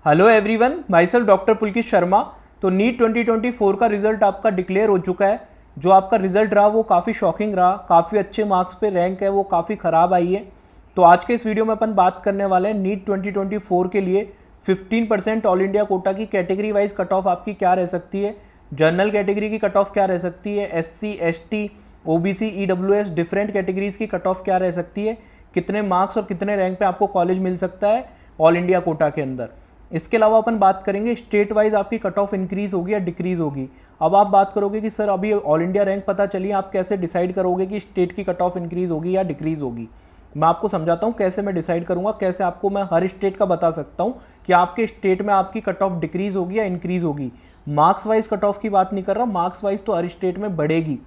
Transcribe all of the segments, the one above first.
Hello everyone, my self doctor Pulkit Sharma. तो NEET 2024 का result आपका डिक्लेयर हो चुका है। जो आपका रिजल्ट रहा वो काफ़ी शॉकिंग रहा, काफ़ी अच्छे मार्क्स पे रैंक है वो काफ़ी ख़राब आई है। तो आज के इस वीडियो में अपन बात करने वाले हैं नीट 2024 के लिए 15% ऑल इंडिया कोटा की कैटेगरी वाइज कट ऑफ आपकी क्या रह सकती है, जनरल कैटेगरी की कट ऑफ क्या रह सकती है, SC ST OBC EWS different categories की कट ऑफ क्या रह सकती है, कितने मार्क्स और कितने रैंक पे आपको कॉलेज मिल सकता है ऑल इंडिया कोटा के अंदर। इसके अलावा अपन बात करेंगे स्टेट वाइज आपकी कट ऑफ इंक्रीज होगी या डिक्रीज होगी। अब आप बात करोगे कि सर अभी ऑल इंडिया रैंक पता चली, आप कैसे डिसाइड करोगे कि स्टेट की कट ऑफ इंक्रीज होगी या डिक्रीज होगी। मैं आपको समझाता हूँ कैसे मैं डिसाइड करूँगा, कैसे आपको मैं हर स्टेट का बता सकता हूँ कि आपके स्टेट में आपकी कट ऑफ डिक्रीज होगी या इंक्रीज होगी। मार्क्स वाइज कट ऑफ की बात नहीं कर रहा, मार्क्स वाइज तो हर स्टेट में बढ़ेगी,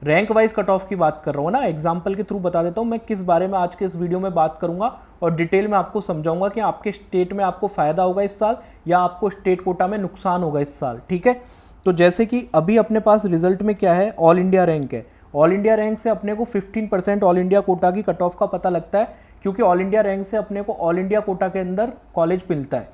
रैंक वाइज कट ऑफ की बात कर रहा हूँ ना। एग्जाम्पल के थ्रू बता देता हूँ मैं किस बारे में आज के इस वीडियो में बात करूंगा और डिटेल में आपको समझाऊंगा कि आपके स्टेट में आपको फायदा होगा इस साल या आपको स्टेट कोटा में नुकसान होगा इस साल। ठीक है, तो जैसे कि अभी अपने पास रिजल्ट में क्या है, ऑल इंडिया रैंक है। ऑल इंडिया रैंक से अपने को 15% ऑल इंडिया कोटा की कट ऑफ का पता लगता है, क्योंकि ऑल इंडिया रैंक से अपने को ऑल इंडिया कोटा के अंदर कॉलेज मिलता है।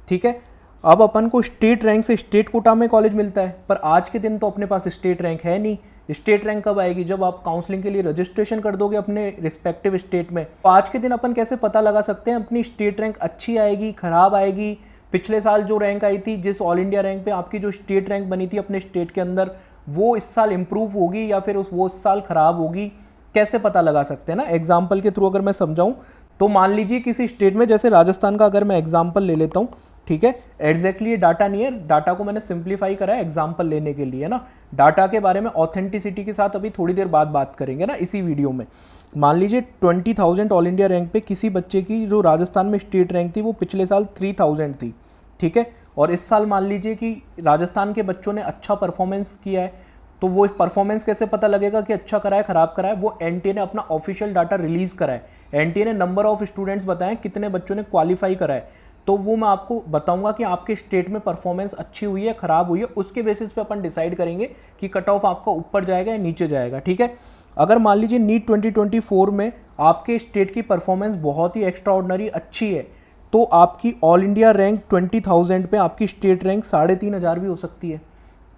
ठीक है, अब अपन को स्टेट रैंक से स्टेट कोटा में कॉलेज मिलता है, पर आज के दिन तो अपने पास स्टेट रैंक है नहीं। स्टेट रैंक कब आएगी, जब आप काउंसलिंग के लिए रजिस्ट्रेशन कर दोगे अपने रिस्पेक्टिव स्टेट में। तो आज के दिन अपन कैसे पता लगा सकते हैं अपनी स्टेट रैंक अच्छी आएगी खराब आएगी, पिछले साल जो रैंक आई थी जिस ऑल इंडिया रैंक पे आपकी जो स्टेट रैंक बनी थी अपने स्टेट के अंदर, वो इस साल इंप्रूव होगी या फिर वो इस साल खराब होगी, कैसे पता लगा सकते हैं ना। एग्जाम्पल के थ्रू अगर मैं समझाऊं तो मान लीजिए किसी स्टेट में, जैसे राजस्थान का अगर मैं एग्जाम्पल ले लेता हूँ। ठीक है, एग्जैक्टली ये डाटा नहीं है, डाटा को मैंने सिंप्लीफाई करा है एग्जाम्पल लेने के लिए ना। डाटा के बारे में ऑथेंटिसिटी के साथ अभी थोड़ी देर बाद बात करेंगे ना इसी वीडियो में। मान लीजिए 20,000 ऑल इंडिया रैंक पे किसी बच्चे की जो राजस्थान में स्टेट रैंक थी वो पिछले साल 3,000 थी। ठीक है, और इस साल मान लीजिए कि राजस्थान के बच्चों ने अच्छा परफॉर्मेंस किया है, तो वो परफॉर्मेंस कैसे पता लगेगा कि अच्छा करा है खराब करा है, वो एनटीए ने अपना ऑफिशियल डाटा रिलीज करा है। एनटीए ने नंबर ऑफ स्टूडेंट्स बताएं कितने बच्चों ने क्वालिफाई करा है, तो वो मैं आपको बताऊंगा कि आपके स्टेट में परफॉर्मेंस अच्छी हुई है खराब हुई है, उसके बेसिस पे अपन डिसाइड करेंगे कि कट ऑफ आपका ऊपर जाएगा या नीचे जाएगा। ठीक है, अगर मान लीजिए नीट 2024 में आपके स्टेट की परफॉर्मेंस बहुत ही एक्स्ट्रा ऑर्डिनरी अच्छी है, तो आपकी ऑल इंडिया रैंक 20,000 पे आपकी स्टेट रैंक 3,500 भी हो सकती है।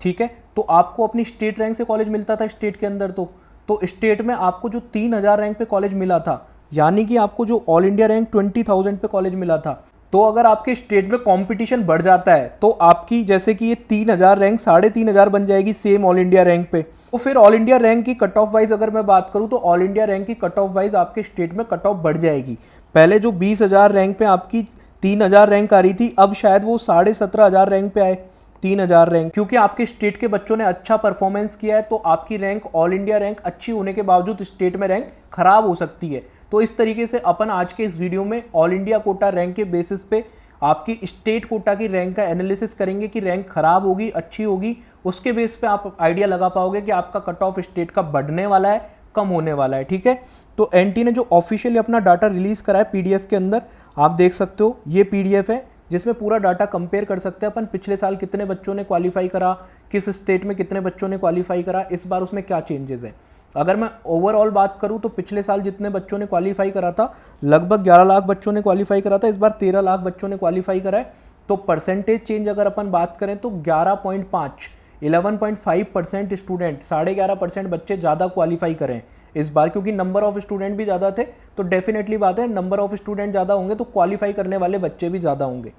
ठीक है, तो आपको अपनी स्टेट रैंक से कॉलेज मिलता था स्टेट के अंदर, तो स्टेट में आपको जो 3,000 रैंक पे कॉलेज मिला था, यानी कि आपको जो ऑल इंडिया रैंक 20,000 पे कॉलेज मिला था, तो अगर आपके स्टेट में कंपटीशन बढ़ जाता है तो आपकी जैसे कि ये 3,000 रैंक 3,500 बन जाएगी सेम ऑल इंडिया रैंक पे। तो फिर ऑल इंडिया रैंक की कट ऑफ वाइज अगर मैं बात करूं तो ऑल इंडिया रैंक की कट ऑफ वाइज आपके स्टेट में कट ऑफ बढ़ जाएगी। पहले जो 20,000 रैंक पे आपकी 3,000 रैंक आ रही थी, अब शायद वो 17,500 रैंक पे आए 3,000 रैंक, क्योंकि आपके स्टेट के बच्चों ने अच्छा परफॉर्मेंस किया है। तो आपकी रैंक ऑल इंडिया रैंक अच्छी होने के बावजूद स्टेट में रैंक खराब हो सकती है। तो इस तरीके से अपन आज के इस वीडियो में ऑल इंडिया कोटा रैंक के बेसिस पे आपकी स्टेट कोटा की रैंक का एनालिसिस करेंगे कि रैंक खराब होगी अच्छी होगी, उसके बेस पे आप आइडिया लगा पाओगे कि आपका कट ऑफ स्टेट का बढ़ने वाला है कम होने वाला है। ठीक है, तो एनटी ने जो ऑफिशियली अपना डाटा रिलीज करा है पीडीएफ के अंदर, आप देख सकते हो ये पीडीएफ है जिसमें पूरा डाटा कंपेयर कर सकते हैं अपन, पिछले साल कितने बच्चों ने क्वालिफाई करा, किस स्टेट में कितने बच्चों ने क्वालिफाई करा, इस बार उसमें क्या चेंजेस है। अगर मैं ओवरऑल बात करूं तो पिछले साल जितने बच्चों ने क्वालिफाई करा था लगभग 11 लाख बच्चों ने क्वालिफाई करा था, इस बार 13 लाख बच्चों ने क्वालिफाई करा है। तो परसेंटेज चेंज अगर अपन बात करें तो 11.5 11.5% स्टूडेंट, 11.5% बच्चे ज़्यादा क्वालिफाई करें इस बार, क्योंकि नंबर ऑफ स्टूडेंट भी ज़्यादा थे। तो डेफिनेटली बात है, नंबर ऑफ स्टूडेंट ज़्यादा होंगे तो क्वालिफाई करने वाले बच्चे भी ज़्यादा होंगे।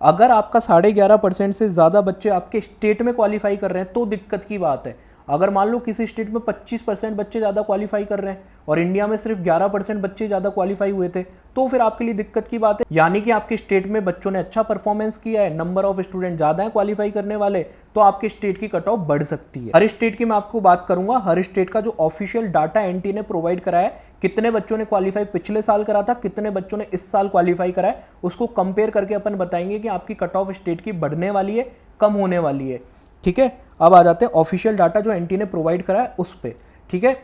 अगर आपका 11.5% से ज़्यादा बच्चे आपके स्टेट में क्वालिफाई कर रहे हैं तो दिक्कत की बात है। अगर मान लो किसी स्टेट में 25% बच्चे ज़्यादा क्वालिफाई कर रहे हैं और इंडिया में सिर्फ 11% बच्चे ज़्यादा क्वालिफाई हुए थे, तो फिर आपके लिए दिक्कत की बात है। यानी कि आपके स्टेट में बच्चों ने अच्छा परफॉर्मेंस किया है, नंबर ऑफ स्टूडेंट ज़्यादा है क्वालिफाई करने वाले, तो आपके स्टेट की कट ऑफ बढ़ सकती है। हर स्टेट की मैं आपको बात करूंगा, हर स्टेट का जो ऑफिशियल डाटा एनटी ने प्रोवाइड कराया है, कितने बच्चों ने क्वालिफाई पिछले साल करा था, कितने बच्चों ने इस साल क्वालिफाई करा है, उसको कंपेयर करके अपन बताएंगे कि आपकी कट ऑफ स्टेट की बढ़ने वाली है कम होने वाली है। ठीक है, अब आ जाते हैं ऑफिशियल डाटा जो एनटी ने प्रोवाइड करा है उस पे। ठीक है,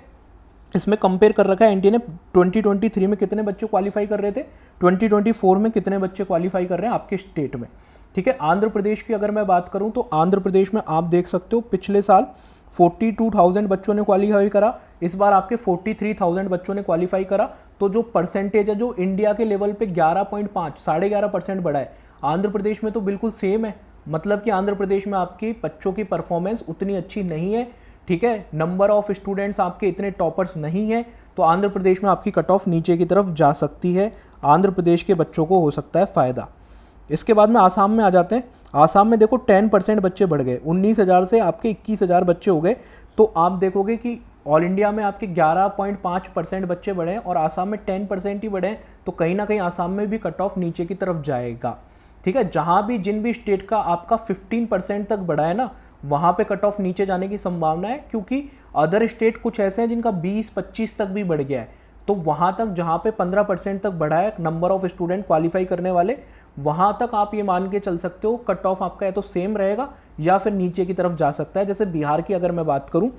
इसमें कंपेयर कर रखा है एनटी ने 2023 में कितने बच्चे क्वालिफाई कर रहे थे, 2024 में कितने बच्चे क्वालिफाई कर रहे हैं आपके स्टेट में। ठीक है, आंध्र प्रदेश की अगर मैं बात करूं तो आंध्र प्रदेश में आप देख सकते हो पिछले साल 42,000 बच्चों ने क्वालिफाई करा, इस बार आपके 43,000 बच्चों ने क्वालिफाई करा। तो जो परसेंटेज है जो इंडिया के लेवल पे 11.5 11.5% बढ़ा है। आंध्र प्रदेश में तो बिल्कुल सेम है, मतलब कि आंध्र प्रदेश में आपकी बच्चों की परफॉर्मेंस उतनी अच्छी नहीं है, ठीक है, नंबर ऑफ स्टूडेंट्स आपके इतने टॉपर्स नहीं है, तो आंध्र प्रदेश में आपकी कट ऑफ नीचे की तरफ जा सकती है, आंध्र प्रदेश के बच्चों को हो सकता है फ़ायदा। इसके बाद में आसाम में आ जाते हैं। आसाम में देखो 10% बच्चे बढ़ गए, 19,000 से आपके 21,000 बच्चे हो गए। तो आप देखोगे कि ऑल इंडिया में आपके 11.5% बच्चे बढ़े हैं और आसाम में 10% ही बढ़े हैं, तो कहीं ना कहीं आसाम में भी कट ऑफ नीचे की तरफ जाएगा, ठीक है। जहाँ भी जिन भी स्टेट का आपका 15% तक बढ़ा है ना, वहाँ पे कट ऑफ नीचे जाने की संभावना है, क्योंकि अदर स्टेट कुछ ऐसे हैं जिनका 20-25 तक भी बढ़ गया है। तो वहाँ तक जहाँ पे 15% तक बढ़ा है नंबर ऑफ स्टूडेंट क्वालिफाई करने वाले, वहाँ तक आप ये मान के चल सकते हो कट ऑफ आपका या तो सेम रहेगा या फिर नीचे की तरफ जा सकता है। जैसे बिहार की अगर मैं बात करूँ,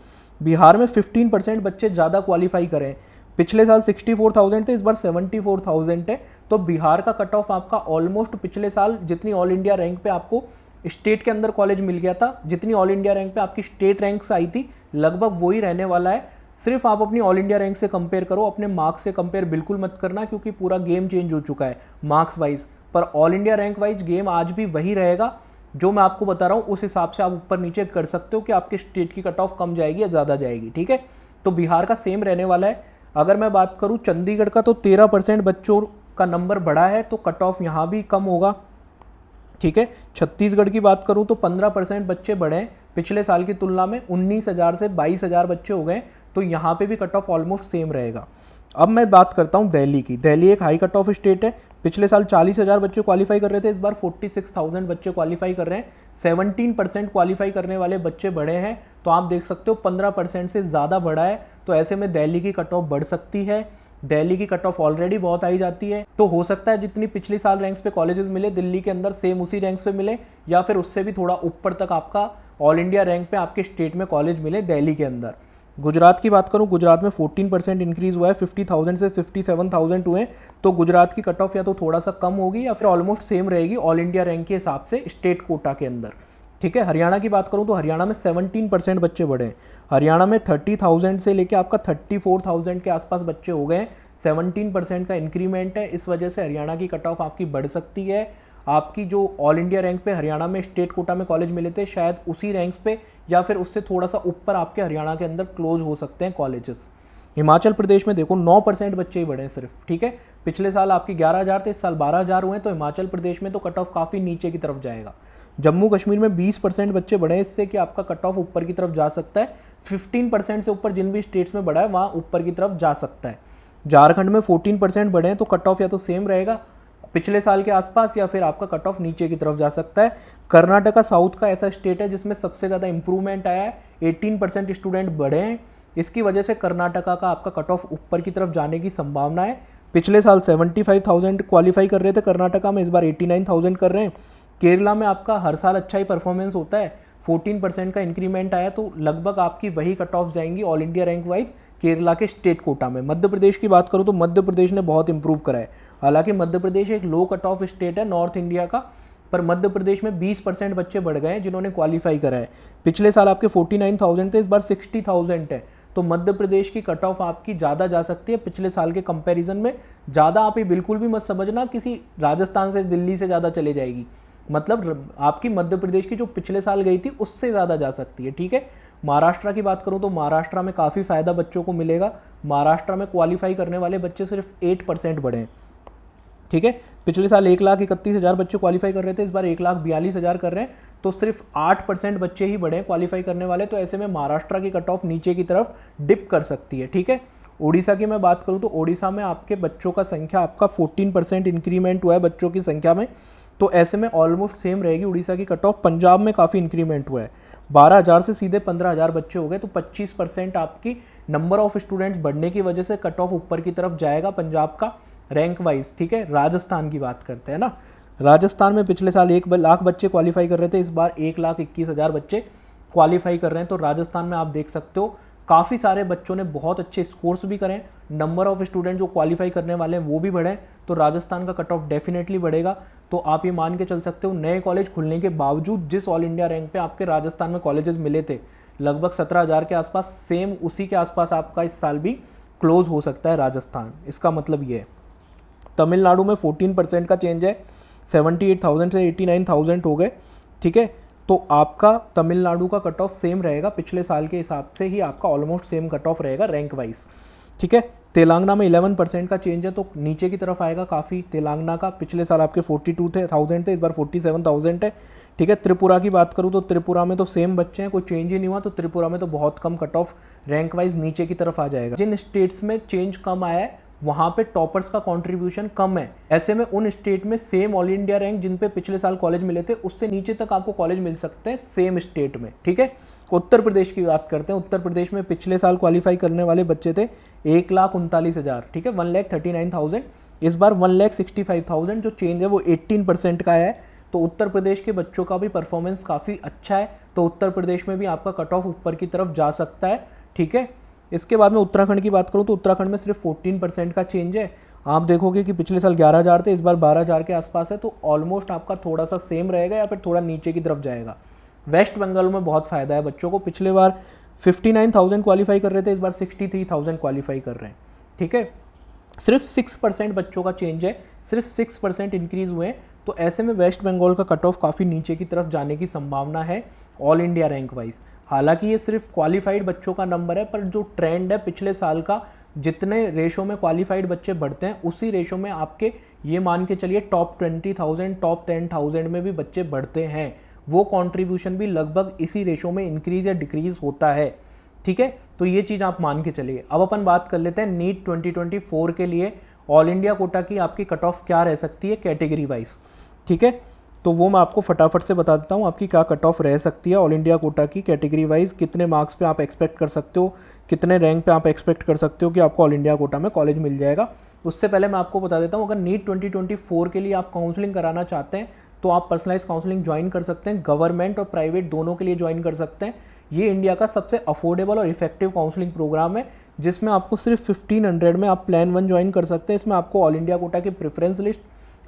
बिहार में 15% बच्चे ज़्यादा क्वालिफाई करें। पिछले साल 64,000 थे, इस बार 74,000 है। तो बिहार का कट ऑफ आपका ऑलमोस्ट पिछले साल जितनी ऑल इंडिया रैंक पे आपको स्टेट के अंदर कॉलेज मिल गया था, जितनी ऑल इंडिया रैंक पे आपकी स्टेट रैंक्स आई थी, लगभग वही रहने वाला है। सिर्फ आप अपनी ऑल इंडिया रैंक से कंपेयर करो, अपने मार्क्स से कंपेयर बिल्कुल मत करना, क्योंकि पूरा गेम चेंज हो चुका है मार्क्स वाइज। पर all India rank wise game आज भी वही रहेगा, जो मैं आपको बता रहा हूँ उस हिसाब से आप ऊपर नीचे कर सकते हो कि आपके स्टेट की कट ऑफ कम जाएगी या ज़्यादा जाएगी, ठीक है। तो बिहार का सेम रहने वाला है। अगर मैं बात करूँ चंडीगढ़ का, तो 13% बच्चों का नंबर बढ़ा है, तो कट ऑफ यहाँ भी कम होगा, ठीक है। छत्तीसगढ़ की बात करूं तो 15% बच्चे बढ़े हैं पिछले साल की तुलना में, 19,000 से 22,000 बच्चे हो गए, तो यहाँ पे भी कट ऑफ ऑलमोस्ट सेम रहेगा। अब मैं बात करता हूँ दिल्ली की। दिल्ली एक हाई कट ऑफ स्टेट है। पिछले साल 40,000 बच्चे क्वालिफाई कर रहे थे, इस बार 46,000 बच्चे क्वालिफाई कर रहे हैं। 17% क्वालिफाई करने वाले बच्चे बढ़े हैं, तो आप देख सकते हो 15% से ज़्यादा बढ़ा है। तो ऐसे में दिल्ली की कट ऑफ बढ़ सकती है। दिल्ली की कट ऑफ ऑलरेडी बहुत आई जाती है, तो हो सकता है जितनी पिछली साल रैंक्स पे कॉलेजेस मिले दिल्ली के अंदर सेम उसी रैंक्स पे मिले, या फिर उससे भी थोड़ा ऊपर तक आपका ऑल इंडिया रैंक पे आपके स्टेट में कॉलेज मिले दिल्ली के अंदर। गुजरात की बात करूं, गुजरात में 14% इंक्रीज हुआ है, 50,000 से 57,000 हुए। तो गुजरात की कट ऑफ या तो थोड़ा सा कम होगी या फिर ऑलमोस्ट सेम रहेगी ऑल इंडिया रैंक के हिसाब से स्टेट कोटा के अंदर, ठीक है। हरियाणा की बात करूं तो हरियाणा में 17% बच्चे बढ़े हैं। हरियाणा में 30,000 से लेके आपका 34,000 के आसपास बच्चे हो गए हैं। 17% का इंक्रीमेंट है, इस वजह से हरियाणा की कट ऑफ आपकी बढ़ सकती है। आपकी जो ऑल इंडिया रैंक पे हरियाणा में स्टेट कोटा में कॉलेज मिले थे, शायद उसी रैंक्स पे या फिर उससे थोड़ा सा ऊपर आपके हरियाणा के अंदर क्लोज हो सकते हैं कॉलेजेस। हिमाचल प्रदेश में देखो 9% बच्चे ही बढ़े हैं सिर्फ, ठीक है। पिछले साल आपकी 11,000 थे, इस साल 12,000 हुए, तो हिमाचल प्रदेश में तो कट ऑफ काफ़ी नीचे की तरफ जाएगा। जम्मू कश्मीर में 20% बच्चे बढ़े हैं, इससे कि आपका कट ऑफ ऊपर की तरफ जा सकता है। 15% से ऊपर जिन भी स्टेट्स में बढ़ा है वहाँ ऊपर की तरफ जा सकता है। झारखंड में 14% बढ़े हैं, तो कट ऑफ या तो सेम रहेगा पिछले साल के आसपास, या फिर आपका कट ऑफ नीचे की तरफ जा सकता है। कर्नाटका साउथ का ऐसा स्टेट है जिसमें सबसे ज़्यादा इंप्रूवमेंट आया है, 18% स्टूडेंट बढ़े हैं। इसकी वजह से कर्नाटका का आपका कट ऑफ ऊपर की तरफ जाने की संभावना है। पिछले साल 75,000 क्वालिफाई कर रहे थे कर्नाटका में, इस बार 89,000 कर रहे हैं। केरला में आपका हर साल अच्छा ही परफॉर्मेंस होता है, 14% का इंक्रीमेंट आया, तो लगभग आपकी वही कट ऑफ जाएंगी all India rank wise Kerala के स्टेट कोटा में। मध्य प्रदेश की बात करूँ तो मध्य प्रदेश ने बहुत इंप्रूव करा है। हालांकि मध्य प्रदेश एक लो कट ऑफ स्टेट है नॉर्थ इंडिया का, पर मध्य प्रदेश में 20% बच्चे बढ़ गए हैं जिन्होंने क्वालिफाई करा है। पिछले साल आपके 49,000 थे, इस बार 60,000 है। तो मध्य प्रदेश की कट ऑफ आपकी ज़्यादा जा सकती है पिछले साल के कंपैरिजन में। ज़्यादा आप ये बिल्कुल भी मत समझना किसी राजस्थान से दिल्ली से ज़्यादा चले जाएगी, मतलब आपकी मध्य प्रदेश की जो पिछले साल गई थी उससे ज़्यादा जा सकती है, ठीक है। महाराष्ट्र की बात करूं तो महाराष्ट्र में काफ़ी फ़ायदा बच्चों को मिलेगा। महाराष्ट्र में क्वालिफाई करने वाले बच्चे सिर्फ 8% बढ़े हैं, ठीक है। पिछले साल 1,31,000 बच्चे क्वालिफाई कर रहे थे, इस बार 1,42,000 कर रहे हैं, तो सिर्फ 8% बच्चे ही बढ़े हैं क्वालिफाई करने वाले। तो ऐसे में महाराष्ट्र की कट ऑफ नीचे की तरफ डिप कर सकती है, ठीक है। उड़ीसा की मैं बात करूं तो उड़ीसा में आपके बच्चों का संख्या आपका 14% इंक्रीमेंट हुआ है बच्चों की संख्या में, तो ऐसे में ऑलमोस्ट सेम रहेगी उड़ीसा की कट ऑफ। पंजाब में काफ़ी इंक्रीमेंट हुआ है, 12,000 से सीधे 15,000 बच्चे हो गए, तो 25% आपकी नंबर ऑफ स्टूडेंट्स बढ़ने की वजह से कट ऑफ ऊपर की तरफ जाएगा पंजाब का रैंक वाइज, ठीक है। राजस्थान की बात करते हैं ना, राजस्थान में पिछले साल 1 लाख बच्चे क्वालिफाई कर रहे थे, इस बार 1,21,000 बच्चे क्वालिफाई कर रहे हैं। तो राजस्थान में आप देख सकते हो काफ़ी सारे बच्चों ने बहुत अच्छे स्कोर्स भी करें, नंबर ऑफ स्टूडेंट जो क्वालिफाई करने वाले हैं वो भी बढ़े, तो राजस्थान का कट ऑफ डेफिनेटली बढ़ेगा। तो आप ये मान के चल सकते हो नए कॉलेज खुलने के बावजूद जिस ऑल इंडिया रैंक पे आपके राजस्थान में कॉलेजेस मिले थे लगभग 17,000 के आसपास, सेम उसी के आसपास आपका इस साल भी क्लोज हो सकता है राजस्थान। इसका मतलब ये है। तमिलनाडु में 14% का चेंज है, 78,000 से 89,000 हो गए, ठीक है। तो आपका तमिलनाडु का कट ऑफ सेम रहेगा, पिछले साल के हिसाब से ही आपका ऑलमोस्ट सेम कट ऑफ रहेगा रैंक वाइज, ठीक है। तेलंगाना में 11% का चेंज है, तो नीचे की तरफ आएगा काफ़ी तेलंगाना का। पिछले साल आपके 42,000 थे, इस बार 47,000 है, ठीक है। त्रिपुरा की बात करूँ तो त्रिपुरा में तो सेम बच्चे हैं, कोई चेंज ही नहीं हुआ, तो त्रिपुरा में तो बहुत कम कट ऑफ रैंक वाइज नीचे की तरफ आ जाएगा। जिन स्टेट्स में चेंज कम आया है वहाँ पे टॉपर्स का कंट्रीब्यूशन कम है, ऐसे में उन स्टेट में सेम ऑल इंडिया रैंक जिन पे पिछले साल कॉलेज मिले थे उससे नीचे तक आपको कॉलेज मिल सकते हैं सेम स्टेट में, ठीक है। उत्तर प्रदेश की बात करते हैं। उत्तर प्रदेश में पिछले साल क्वालिफाई करने वाले बच्चे थे 1,39,000, ठीक है, 1,39,000। इस बार 1,65,000, जो चेंज है वो 18% का है। तो उत्तर प्रदेश के बच्चों का भी परफॉर्मेंस काफ़ी अच्छा है, तो उत्तर प्रदेश में भी आपका कट ऑफ ऊपर की तरफ जा सकता है, ठीक है। इसके बाद में उत्तराखंड की बात करूँ तो उत्तराखंड में सिर्फ 14% का चेंज है। आप देखोगे कि पिछले साल 11,000 थे, इस बार 12,000 के आसपास है, तो ऑलमोस्ट आपका थोड़ा सा सेम रहेगा या फिर थोड़ा नीचे की तरफ जाएगा। वेस्ट बंगाल में बहुत फ़ायदा है बच्चों को, पिछले बार 59,000 क्वालिफाई कर रहे थे, इस बार 63,000 क्वालिफाई कर रहे हैं, ठीक है। सिर्फ 6% बच्चों का चेंज है, सिर्फ 6% इंक्रीज हुए हैं, तो ऐसे में वेस्ट बंगाल का कट ऑफ काफ़ी नीचे की तरफ जाने की संभावना है ऑल इंडिया रैंक वाइज। हालांकि ये सिर्फ क्वालिफाइड बच्चों का नंबर है, पर जो ट्रेंड है पिछले साल का, जितने रेशो में क्वालिफाइड बच्चे बढ़ते हैं उसी रेशो में आपके ये मान के चलिए टॉप 20,000 टॉप 10,000 में भी बच्चे बढ़ते हैं, वो कंट्रीब्यूशन भी लगभग इसी रेशो में इंक्रीज या डिक्रीज होता है, ठीक है। तो ये चीज़ आप मान के चलिए। अब अपन बात कर लेते हैं नीट 2024 के लिए ऑल इंडिया कोटा की आपकी कट ऑफ क्या रह सकती है कैटेगरी वाइज, ठीक है। तो वो मैं आपको फटाफट से बता देता हूँ आपकी क्या कट ऑफ रह सकती है ऑल इंडिया कोटा की कैटेगरी वाइज, कितने मार्क्स पे आप एक्सपेक्ट कर सकते हो, कितने रैंक पे आप एक्सपेक्ट कर सकते हो कि आपको ऑल इंडिया कोटा में कॉलेज मिल जाएगा। उससे पहले मैं आपको बता देता हूँ, अगर नीट 2024 के लिए आप काउंसलिंग कराना चाहते हैं तो आप पर्सनलाइज काउंसलिंग ज्वाइन कर सकते हैं, गवर्नमेंट और प्राइवेट दोनों के लिए ज्वाइन कर सकते हैं। ये इंडिया का सबसे अफोर्डेबल और इफेक्टिव काउंसलिंग प्रोग्राम है, जिसमें आपको सिर्फ 1500 में आप प्लान 1 ज्वाइन कर सकते हैं। इसमें आपको ऑल इंडिया कोटा की प्रेफरेंस लिस्ट,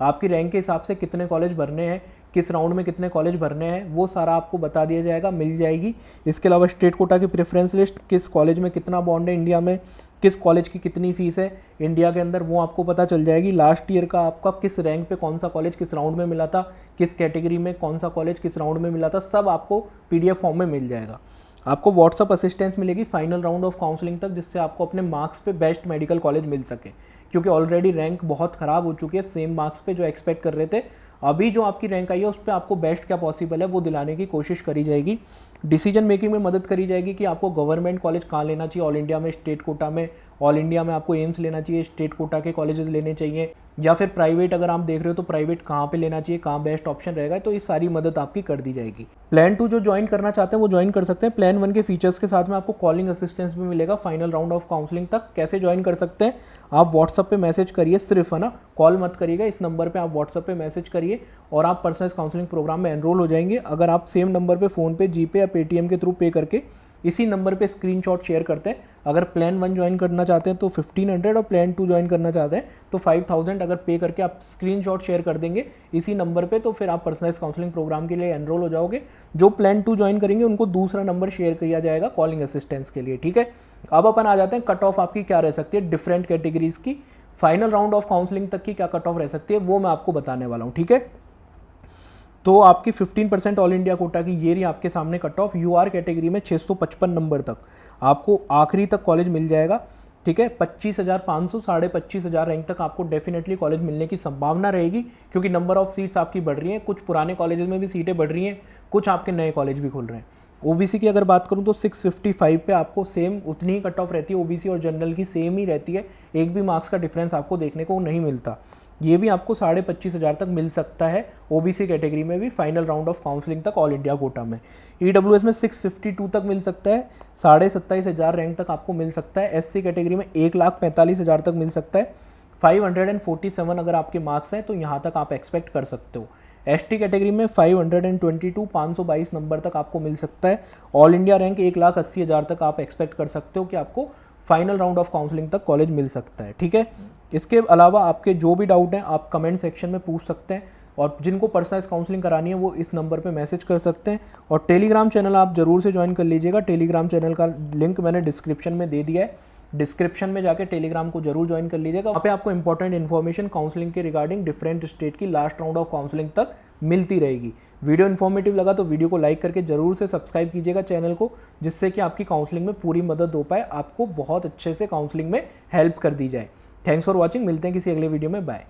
आपकी रैंक के हिसाब से कितने कॉलेज भरने हैं, किस राउंड में कितने कॉलेज भरने हैं, वो सारा आपको बता दिया जाएगा, मिल जाएगी। इसके अलावा स्टेट कोटा की प्रेफरेंस लिस्ट, किस कॉलेज में कितना बॉन्ड है इंडिया में, किस कॉलेज की कितनी फीस है इंडिया के अंदर, वो आपको पता चल जाएगी। लास्ट ईयर का आपका किस रैंक पे कौन सा कॉलेज किस राउंड में मिला था, किस कैटेगरी में कौन सा कॉलेज किस राउंड में मिला था, सब आपको पीडीएफ फॉर्म में मिल जाएगा। आपको व्हाट्सअप असिस्टेंस मिलेगी फाइनल राउंड ऑफ काउंसलिंग तक, जिससे आपको अपने मार्क्स पे बेस्ट मेडिकल कॉलेज मिल सके, क्योंकि ऑलरेडी रैंक बहुत ख़राब हो चुकी है सेम मार्क्स पे जो एक्सपेक्ट कर रहे थे। अभी जो आपकी रैंक आई है उस पर आपको बेस्ट क्या पॉसिबल है वो दिलाने की कोशिश करी जाएगी। डिसीजन मेकिंग में मदद करी जाएगी कि आपको गवर्नमेंट कॉलेज कहाँ लेना चाहिए ऑल इंडिया में, स्टेट कोटा में ऑल इंडिया में आपको एम्स लेना चाहिए, स्टेट कोटा के कॉलेजेस लेने चाहिए, या फिर प्राइवेट अगर आप देख रहे हो तो प्राइवेट कहाँ पे लेना चाहिए, कहाँ बेस्ट ऑप्शन रहेगा, तो ये सारी मदद आपकी कर दी जाएगी। प्लान 2 जो ज्वाइन करना चाहते हैं वो ज्वाइन कर सकते हैं। प्लान 1 के फीचर्स के साथ में आपको कॉलिंग असिस्टेंस भी मिलेगा फाइनल राउंड ऑफ काउंसलिंग तक। कैसे ज्वाइन कर सकते हैं, आप व्हाट्सअप पे मैसेज करिए सिर्फ, है ना, कॉल मत करिएगा, इस नंबर पे आप व्हाट्सअप पे मैसेज करिए और आप पर्सनलाइज काउंसलिंग प्रोग्राम में एनरोल हो जाएंगे। अगर आप सेम नंबर पे फ़ोन पे, जीपे या पेटीएम के थ्रू पे करके इसी नंबर पे स्क्रीनशॉट शेयर करते हैं, अगर प्लान 1 ज्वाइन करना चाहते हैं तो 1500 और प्लान 2 ज्वाइन करना चाहते हैं तो 5000 अगर पे करके आप स्क्रीनशॉट शेयर कर देंगे इसी नंबर पे, तो फिर आप पर्सनलाइज काउंसलिंग प्रोग्राम के लिए एनरोल हो जाओगे। जो प्लान 2 ज्वाइन करेंगे उनको दूसरा नंबर शेयर किया जाएगा कॉलिंग असिस्टेंस के लिए, ठीक है। अब अपन आ जाते हैं कट ऑफ आपकी क्या रह सकती है डिफरेंट कैटेगरीज की, फाइनल राउंड ऑफ काउंसलिंग तक की क्या कट ऑफ रह सकती है वो मैं आपको बताने वाला हूँ, ठीक है। तो आपकी 15% ऑल इंडिया कोटा की ये रही आपके सामने कट ऑफ। यूआर कैटेगरी में 655 नंबर तक आपको आखिरी तक कॉलेज मिल जाएगा, ठीक है। 25,500 25,500 रैंक तक आपको डेफिनेटली कॉलेज मिलने की संभावना रहेगी, क्योंकि नंबर ऑफ सीट्स आपकी बढ़ रही हैं, कुछ पुराने कॉलेजेस में भी सीटें बढ़ रही हैं, कुछ आपके नए कॉलेज भी खुल रहे हैं। ओबीसी की अगर बात करूं तो 655 पे आपको सेम उतनी ही कट ऑफ रहती है, ओबीसी और जनरल की सेम ही रहती है, एक भी मार्क्स का डिफरेंस आपको देखने को नहीं मिलता। ये भी आपको 25,500 तक मिल सकता है ओबीसी कैटेगरी में भी फाइनल राउंड ऑफ काउंसलिंग तक ऑल इंडिया कोटा में। ईडब्ल्यूएस में 652 तक मिल सकता है, 27,500 रैंक तक आपको मिल सकता है। एससी कैटेगरी में 1,45,000 तक मिल सकता है। 547 अगर आपके मार्क्स हैं तो यहाँ तक आप एक्सपेक्ट कर सकते हो। एसटी कैटेगरी में 522 522 नंबर तक आपको मिल सकता है। ऑल इंडिया रैंक 1,80,000 तक आप एक्सपेक्ट कर सकते हो कि आपको फाइनल राउंड ऑफ काउंसलिंग तक कॉलेज मिल सकता है, ठीक है। इसके अलावा आपके जो भी डाउट हैं आप कमेंट सेक्शन में पूछ सकते हैं, और जिनको पर्सनलाइज काउंसलिंग करानी है वो इस नंबर पे मैसेज कर सकते हैं। और टेलीग्राम चैनल आप जरूर से ज्वाइन कर लीजिएगा, टेलीग्राम चैनल का लिंक मैंने डिस्क्रिप्शन में दे दिया है। डिस्क्रिप्शन में जाके टेलीग्राम को जरूर ज्वाइन कर लीजिएगा। वहाँ पे आपको इंपॉर्टेंट इन्फॉर्मेशन काउंसलिंग के रिगार्डिंग डिफरेंट स्टेट की लास्ट राउंड ऑफ काउंसलिंग तक मिलती रहेगी। वीडियो इन्फॉर्मेटिव लगा तो वीडियो को लाइक करके जरूर से सब्सक्राइब कीजिएगा चैनल को, जिससे कि आपकी काउंसलिंग में पूरी मदद हो पाए, आपको बहुत अच्छे से काउंसलिंग में हेल्प कर दी जाए। थैंक्स फॉर वॉचिंग, मिलते हैं किसी अगले वीडियो में, बाय।